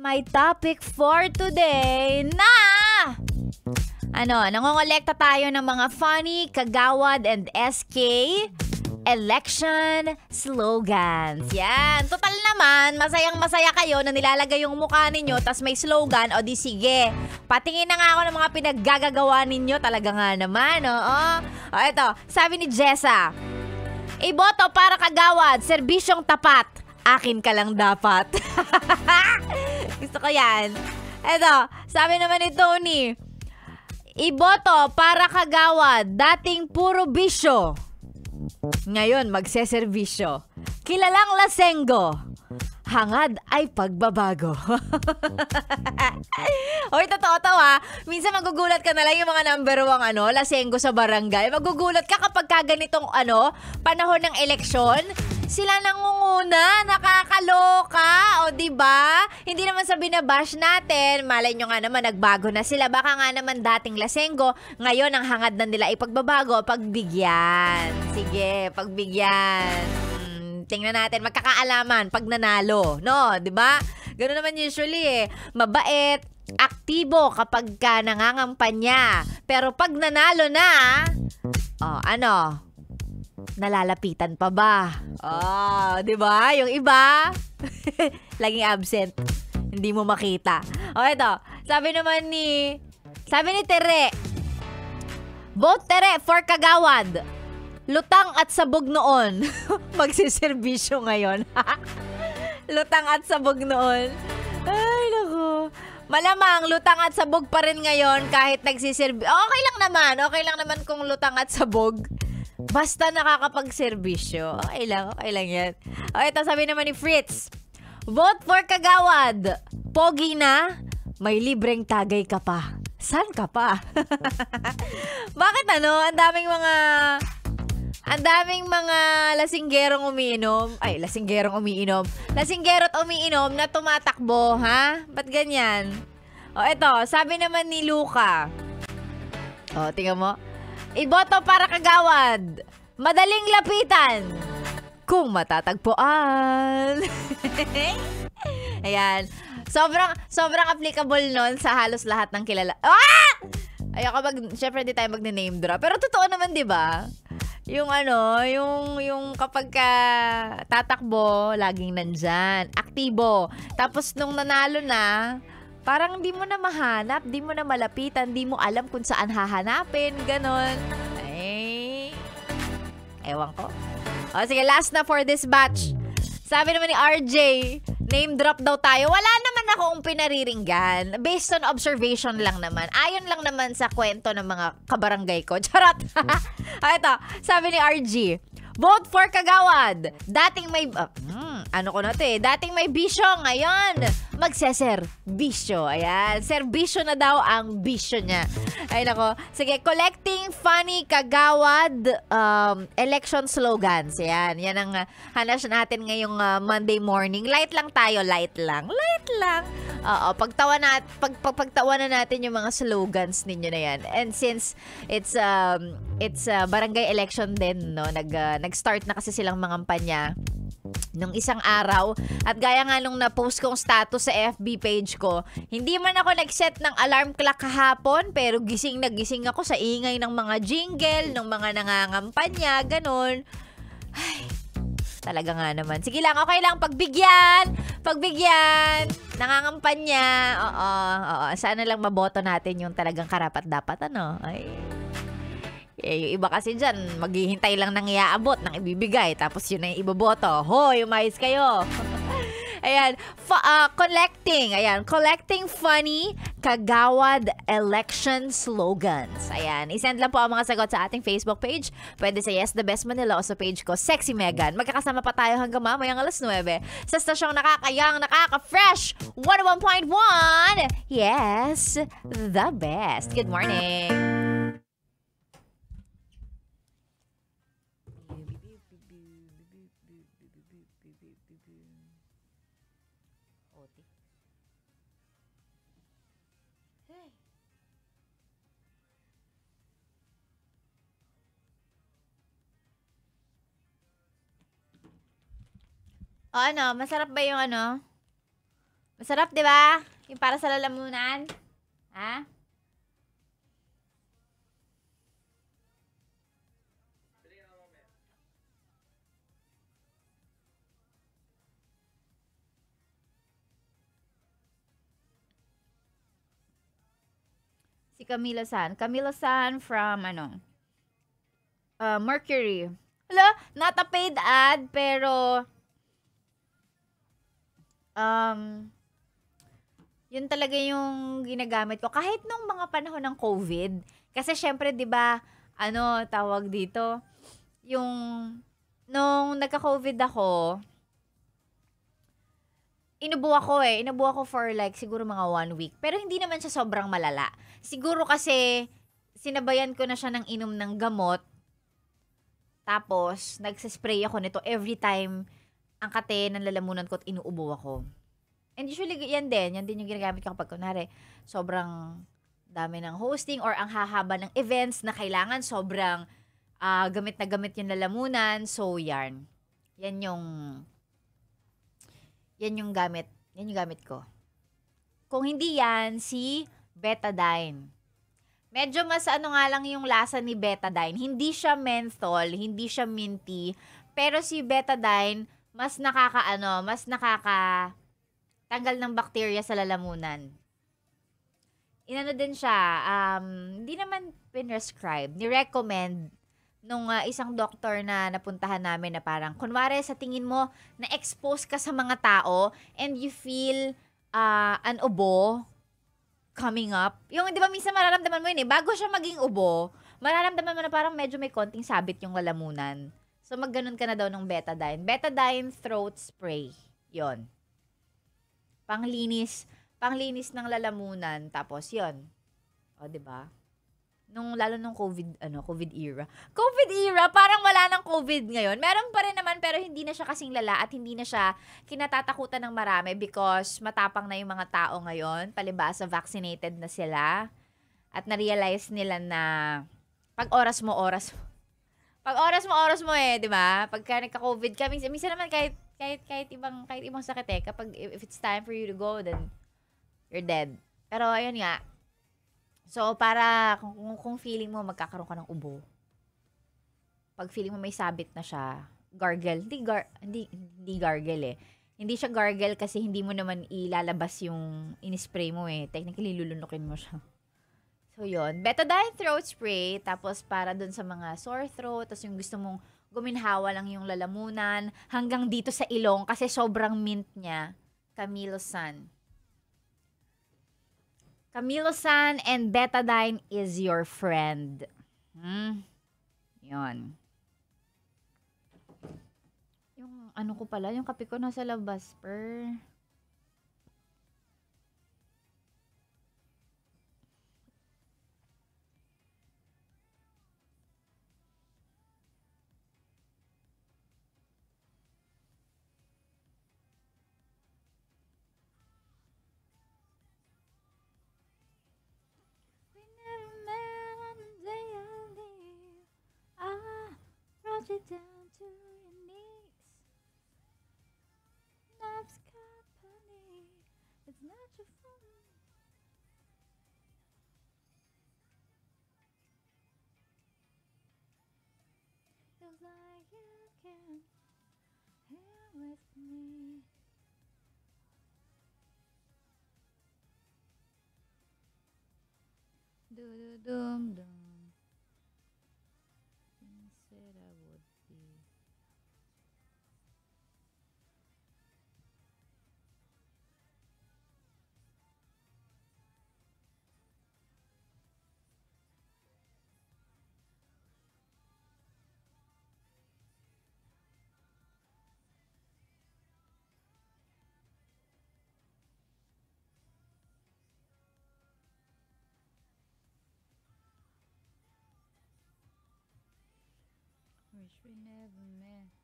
My topic for today na nangongolekta tayo ng mga funny, kagawad, and SK election slogans. Yan. Total naman, masayang-masaya kayo na nilalagay yung mukha ninyo tas may slogan, o di sige. Patingin na nga ako ng mga pinaggagawa ninyo. Talaga nga naman, oo. O eto, sabi ni Jessa, iboto para kagawad, serbisyong tapat. Akin ka lang dapat. Gusto ko yan. Eto, sabi naman ni Tony, iboto para kagawad, dating puro bisyo. Ngayon, magseserbisyo. Kilalang lasenggo. Hangad ay pagbabago. Hoy, totoo to ha. Minsan magugulat ka na lang yung mga number 1 lasenggo sa barangay. Magugulat ka kapag kaganitong panahon ng eleksyon. Sila nangunguna, nakakaloka, o diba? Hindi naman sa binabash natin, malay nyo nga naman, nagbago na sila. Baka nga naman dating lasenggo, ngayon ang hangad na nila ipagbabago, pagbigyan. Sige, pagbigyan. Tingnan natin, magkakaalaman pag nanalo, no? Diba? Ganoon naman usually mabait, aktibo kapag ka nangangampanya. Pero pag nanalo na, nalalapitan pa ba? Di ba? Yung iba, laging absent. Hindi mo makita. O, ito. Sabi ni Tere, vote Tere for kagawad. Lutang at sabog noon. Magsiservisyo ngayon. Lutang at sabog noon. Ay, naku. Malamang, lutang at sabog pa rin ngayon kahit nagsiservisyo. Okay lang naman kung lutang at sabog. Basta nakakapagserbisyo. Okay lang yan. O, ito sabi naman ni Fritz. Vote for kagawad. Pogi na, may libreng tagay ka pa. San ka pa? Bakit ang daming mga lasinggerong umiinom. Ay, lasinggero't umiinom na tumatakbo, ha? Ba't ganyan? O, ito, sabi naman ni Luca. O, tingnan mo. Iboto para kagawad. Madaling lapitan. Kung matatagpuan. Ayan. Sobrang applicable nun sa halos lahat ng kilala. Syempre di tayo magne-name drop. Pero totoo naman, di ba? Yung kapag ka tatakbo, laging nandyan. Aktibo. Tapos nung nanalo na, parang di mo na mahanap, di mo na malapitan, di mo alam kung saan hahanapin, ganon. Ay, ewan ko. O, sige, last na for this batch. Sabi naman ni RJ, name drop daw tayo. Wala naman akong pinariringgan. Based on observation lang naman. Ayon lang naman sa kwento ng mga kabarangay ko. Charot! Ito, sabi ni RG, vote for kagawad. Dating may... dating may bisyo, ngayon magseserbisyo. Ayan, serbisyo na daw ang bisyo niya. Ay nako. Sige, collecting funny kagawad election slogans. Ayan, yan ang hanas natin ngayong Monday morning. Light lang tayo, light lang. Oo, pagtawanan natin yung mga slogans ninyo na yan. And since it's barangay election din, no? Nag-start na kasi silang mangampanya nung isang araw. At gaya nga nung na-post kong status sa FB page ko, hindi man ako nag-set ng alarm clock kahapon, pero gising na gising ako sa ingay ng mga jingle, ng mga nangangampanya, ganun. Ay, talaga nga naman. Sige lang, okay lang, pagbigyan, nangangampanya, oo, sana lang maboto natin yung talagang karapat-dapat, Ay, yung iba kasi dyan, maghihintay lang ng iaabot, ng ibibigay, tapos yun na yung iboboto. Hoy, umayos kayo. Ayan, collecting funny kagawad election slogans. Ayan, isend lang po ang mga sagot sa ating Facebook page. Pwede sa Yes The Best Manila o sa page ko, Sexy Megan. Magkakasama pa tayo hanggang mamayang 9:00 sa stasyong nakakayang, nakaka-fresh 101.1. Yes, the best. Good morning. O masarap ba yung Masarap, di ba? Yung para sa lalamunan. Ha? Si Camila San. Camila San from, Mercury. Hala, not a paid ad, pero, um, yun talaga yung ginagamit ko. Kahit nung mga panahon ng COVID. Kasi syempre, di ba, tawag dito, yung, nung nagka-COVID ako, inubo ako eh. Inubo ako for like siguro mga 1 week. Pero hindi naman siya sobrang malala. Siguro kasi sinabayan ko na siya ng inom ng gamot. Tapos, nagsispray ako nito every time ang kate ng lalamunan ko at inuubo ako. And usually, yan din yung ginagamit ko kapag kunwari, sobrang dami ng hosting or ang hahaba ng events na kailangan sobrang gamit na gamit yung lalamunan. So, yan. Yan yung gamit. Yan yung gamit ko. Kung hindi yan, si Betadine. Medyo mas nga lang yung lasa ni Betadine. Hindi siya menthol, hindi siya minty. Pero si Betadine, mas nakaka tanggal ng bakterya sa lalamunan. Inano din siya, hindi naman pinrescribe, ni-recommend nung isang doktor na napuntahan namin na parang, kunwari sa tingin mo, na-expose ka sa mga tao and you feel an ubo coming up. Yung, di ba, minsan mararamdaman mo yun eh, bago siya maging ubo, mararamdaman mo na parang medyo may konting sabit yung lalamunan. So, magganon ka na daw ng Betadine. Betadine throat spray. Yon. Panglinis ng lalamunan. Tapos, yon. O, di ba? Lalo nung COVID era. COVID era, parang wala nang COVID ngayon. Meron pa rin naman, pero hindi na siya kasing lala at hindi na siya kinatatakutan ng marami because matapang na yung mga tao ngayon. Palibhasa, vaccinated na sila. At na-realize nila na pag oras mo eh, di ba? Pagka nagka-COVID ka, minsan naman kahit ibang sakit eh, kapag if it's time for you to go, then you're dead. Pero ayun nga, so, para kung feeling mo magkakaroon ka ng ubo, pag feeling mo may sabit na siya, gargle. Hindi gargle eh. Hindi siya gargle kasi hindi mo naman ilalabas yung inispray mo eh. Technically, lulunukin mo siya. So, yun. Betadine throat spray. Tapos, para dun sa mga sore throat. Tapos, yung gusto mong guminhawa lang yung lalamunan. Hanggang dito sa ilong kasi sobrang mint niya. Camilo San. Camilo San and Betadine is your friend. Yun. Yung ko pala, yung kape ko nasa labas, per. It down to your knees. Love's company. It's not your fault. Feels like you can here with me. Do do dum dum. Said I would be. Wish we never met.